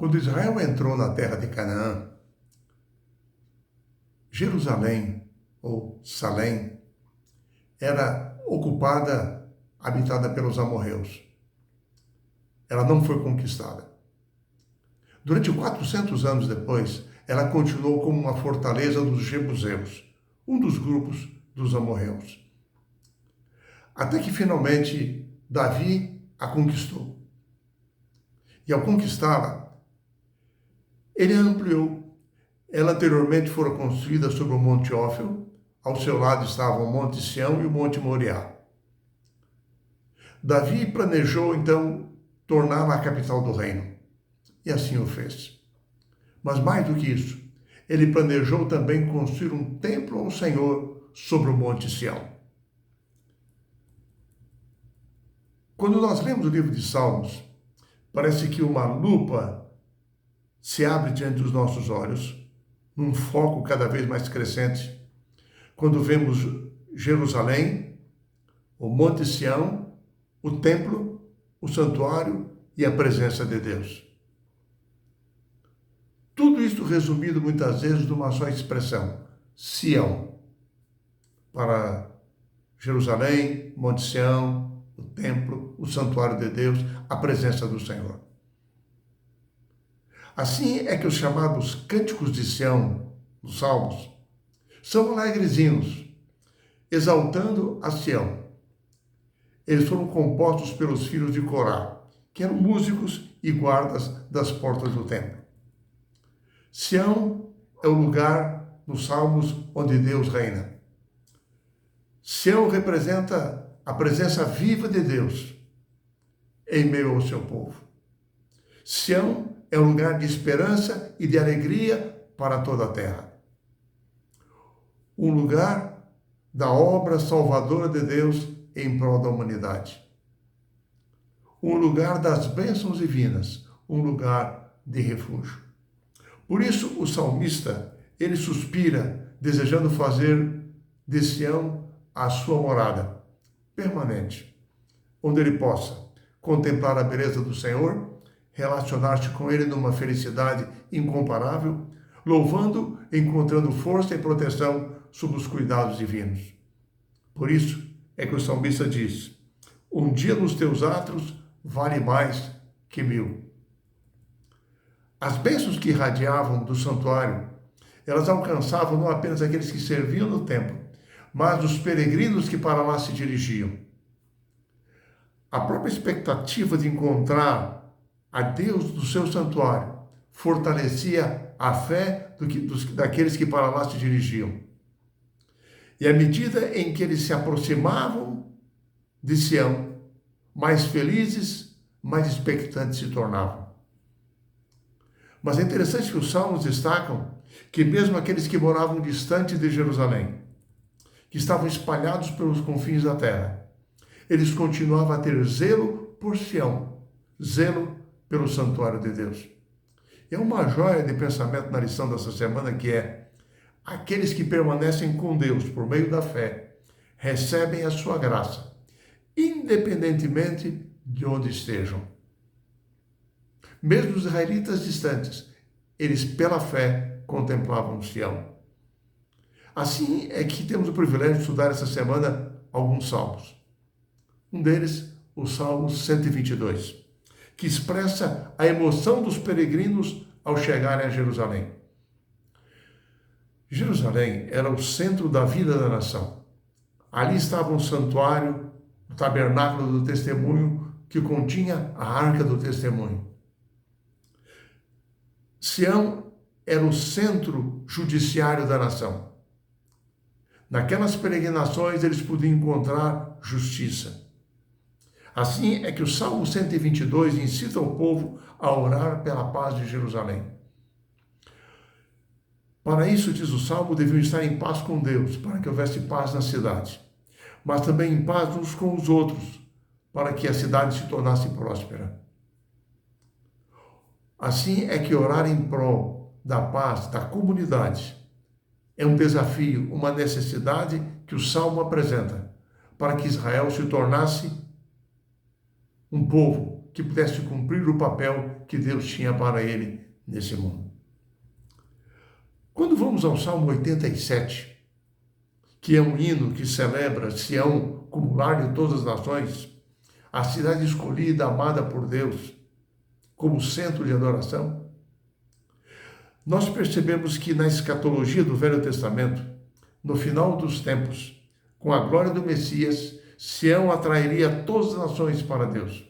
Quando Israel entrou na terra de Canaã, Jerusalém, ou Salém, era ocupada, habitada pelos amorreus. Ela não foi conquistada. Durante 400 anos depois, ela continuou como uma fortaleza dos jebuseus, um dos grupos dos amorreus. Até que finalmente Davi a conquistou. E ao conquistá-la, ele a ampliou. Ela anteriormente fora construída sobre o Monte Ófel, ao seu lado estavam o Monte Sião e o Monte Moriá. Davi planejou então torná-la a capital do reino, e assim o fez. Mas mais do que isso, ele planejou também construir um templo ao Senhor sobre o Monte Sião. Quando nós lemos o livro de Salmos, parece que uma lupa se abre diante dos nossos olhos, num foco cada vez mais crescente, quando vemos Jerusalém, o Monte Sião, o templo, o santuário e a presença de Deus. Tudo isso resumido muitas vezes numa só expressão, Sião. Para Jerusalém, Monte Sião, o templo, o santuário de Deus, a presença do Senhor. Assim é que os chamados cânticos de Sião, os salmos, são alegrezinhos, exaltando a Sião. Eles foram compostos pelos filhos de Corá, que eram músicos e guardas das portas do templo. Sião é o lugar nos salmos onde Deus reina. Sião representa a presença viva de Deus em meio ao seu povo. Sião é um lugar de esperança e de alegria para toda a terra. Um lugar da obra salvadora de Deus em prol da humanidade. Um lugar das bênçãos divinas, um lugar de refúgio. Por isso o salmista, ele suspira, desejando fazer de Sião a sua morada permanente, onde ele possa contemplar a beleza do Senhor, relacionar-se com Ele numa felicidade incomparável, louvando, encontrando força e proteção sob os cuidados divinos. Por isso é que o salmista diz: um dia nos teus atos vale mais que 1000. As bênçãos que irradiavam do santuário, elas alcançavam não apenas aqueles que serviam no templo, mas os peregrinos que para lá se dirigiam. A própria expectativa de encontrar a Deus do seu santuário fortalecia a fé daqueles que para lá se dirigiam. E à medida em que eles se aproximavam de Sião, mais felizes, mais expectantes se tornavam. Mas é interessante que os salmos destacam que mesmo aqueles que moravam distante de Jerusalém, que estavam espalhados pelos confins da terra, eles continuavam a ter zelo por Sião, zelo pelo santuário de Deus. E é uma joia de pensamento na lição dessa semana que é: aqueles que permanecem com Deus por meio da fé recebem a sua graça, independentemente de onde estejam. Mesmo os israelitas distantes, eles pela fé contemplavam Sião. Assim é que temos o privilégio de estudar essa semana alguns salmos. Um deles, o Salmo 122, que expressa a emoção dos peregrinos ao chegarem a Jerusalém. Jerusalém era o centro da vida da nação. Ali estava o santuário, o tabernáculo do testemunho, que continha a arca do testemunho. Sião era o centro judiciário da nação. Naquelas peregrinações eles podiam encontrar justiça. Assim é que o Salmo 122 incita o povo a orar pela paz de Jerusalém. Para isso, diz o Salmo, deviam estar em paz com Deus, para que houvesse paz na cidade, mas também em paz uns com os outros, para que a cidade se tornasse próspera. Assim é que orar em prol da paz da comunidade é um desafio, uma necessidade que o Salmo apresenta, para que Israel se tornasse um povo que pudesse cumprir o papel que Deus tinha para ele nesse mundo. Quando vamos ao Salmo 87, que é um hino que celebra Sião como lar de todas as nações, a cidade escolhida, amada por Deus, como centro de adoração, nós percebemos que na escatologia do Velho Testamento, no final dos tempos, com a glória do Messias, Sião atrairia todas as nações para Deus.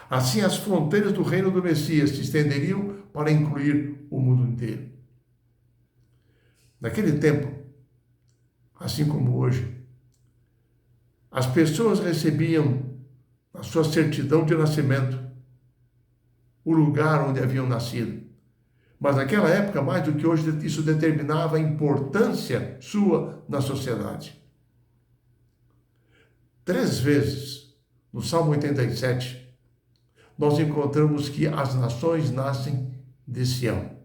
Assim, as fronteiras do reino do Messias se estenderiam para incluir o mundo inteiro. Naquele tempo, assim como hoje, as pessoas recebiam a sua certidão de nascimento, o lugar onde haviam nascido. Mas naquela época, mais do que hoje, isso determinava a importância sua na sociedade. 3 vezes, no Salmo 87, nós encontramos que as nações nascem de Sião,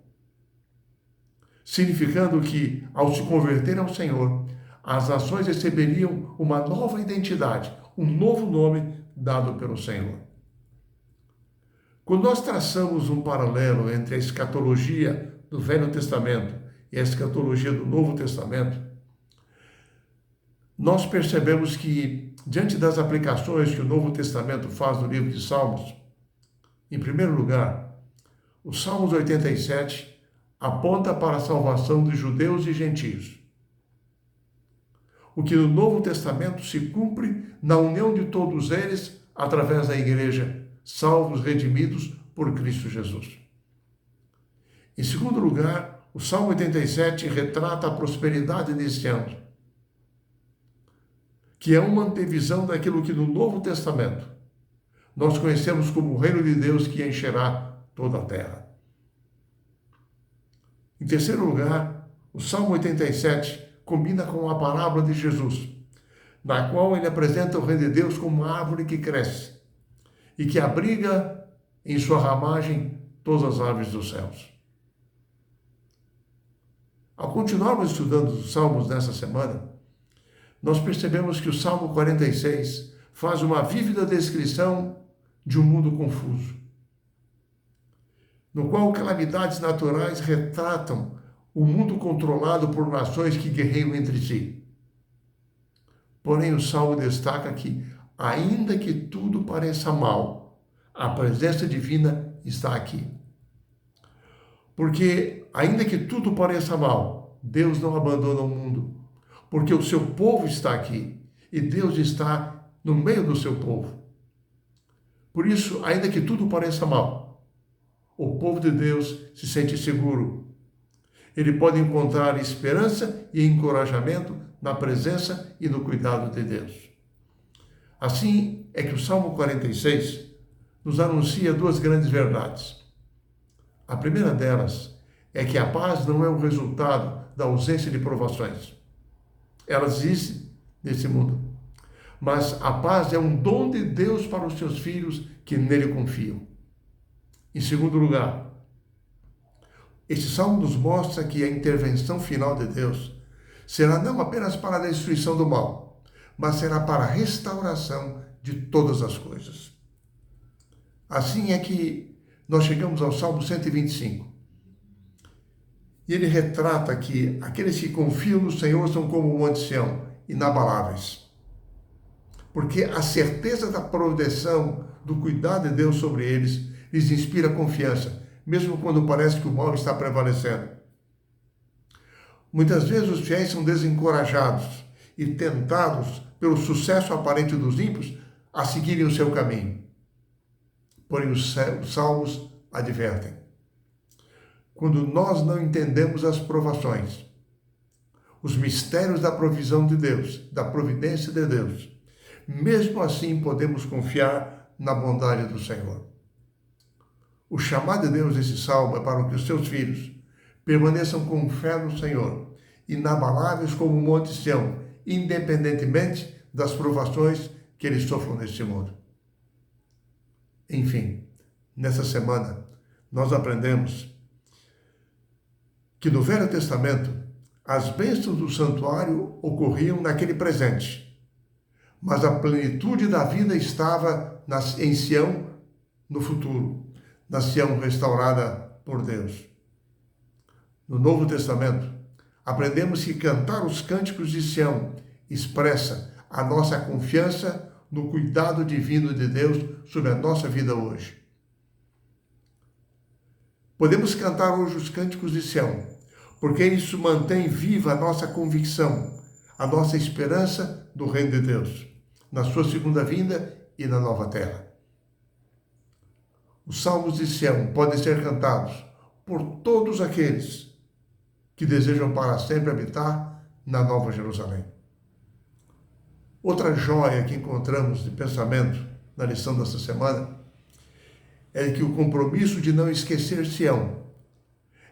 significando que, ao se converter ao Senhor, as nações receberiam uma nova identidade, um novo nome dado pelo Senhor. Quando nós traçamos um paralelo entre a escatologia do Velho Testamento e a escatologia do Novo Testamento, nós percebemos que, diante das aplicações que o Novo Testamento faz no livro de Salmos, em primeiro lugar, o Salmos 87 aponta para a salvação de judeus e gentios, o que no Novo Testamento se cumpre na união de todos eles através da igreja, salvos, redimidos por Cristo Jesus. Em segundo lugar, o Salmo 87 retrata a prosperidade deste ano, que é uma antevisão daquilo que no Novo Testamento nós conhecemos como o reino de Deus que encherá toda a terra. Em terceiro lugar, o Salmo 87 combina com a parábola de Jesus, na qual ele apresenta o reino de Deus como uma árvore que cresce e que abriga em sua ramagem todas as aves dos céus. Ao continuarmos estudando os Salmos nessa semana, nós percebemos que o Salmo 46 faz uma vívida descrição de um mundo confuso, no qual calamidades naturais retratam o mundo controlado por nações que guerreiam entre si. Porém, o Salmo destaca que, ainda que tudo pareça mal, a presença divina está aqui. Porque, ainda que tudo pareça mal, Deus não abandona o mundo, porque o seu povo está aqui e Deus está no meio do seu povo. Por isso, ainda que tudo pareça mal, o povo de Deus se sente seguro. Ele pode encontrar esperança e encorajamento na presença e no cuidado de Deus. Assim é que o Salmo 46 nos anuncia 2 grandes verdades. A primeira delas é que a paz não é o resultado da ausência de provações. Ela existe nesse mundo. Mas a paz é um dom de Deus para os seus filhos que nele confiam. Em segundo lugar, este salmo nos mostra que a intervenção final de Deus será não apenas para a destruição do mal, mas será para a restauração de todas as coisas. Assim é que nós chegamos ao Salmo 125. E ele retrata que aqueles que confiam no Senhor são como o Monte Sião, inabaláveis. Porque a certeza da proteção, do cuidado de Deus sobre eles, lhes inspira confiança, mesmo quando parece que o mal está prevalecendo. Muitas vezes os fiéis são desencorajados e tentados pelo sucesso aparente dos ímpios a seguirem o seu caminho. Porém, os salmos advertem. Quando nós não entendemos as provações, os mistérios da provisão de Deus, da providência de Deus, mesmo assim podemos confiar na bondade do Senhor. O chamado de Deus nesse salmo é para que os seus filhos permaneçam com fé no Senhor, inabaláveis como o Monte Sião, independentemente das provações que eles sofram neste mundo. Enfim, nessa semana, nós aprendemos que no Velho Testamento, as bênçãos do santuário ocorriam naquele presente, mas a plenitude da vida estava em Sião, no futuro, na Sião restaurada por Deus. No Novo Testamento, aprendemos que cantar os cânticos de Sião expressa a nossa confiança no cuidado divino de Deus sobre a nossa vida hoje. Podemos cantar hoje os cânticos de Sião, porque isso mantém viva a nossa convicção, a nossa esperança do reino de Deus, na sua segunda vinda e na nova terra. Os salmos de Sião podem ser cantados por todos aqueles que desejam para sempre habitar na Nova Jerusalém. Outra joia que encontramos de pensamento na lição desta semana é que o compromisso de não esquecer Sião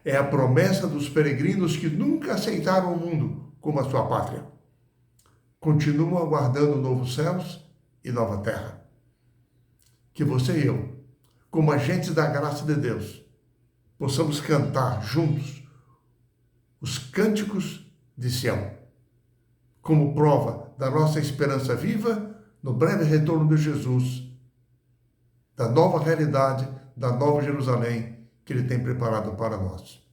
é a promessa dos peregrinos que nunca aceitaram o mundo como a sua pátria. Continuam aguardando novos céus e nova terra. Que você e eu, como agentes da graça de Deus, possamos cantar juntos os cânticos de Sião, como prova da nossa esperança viva no breve retorno de Jesus, da nova realidade, da nova Jerusalém que Ele tem preparado para nós.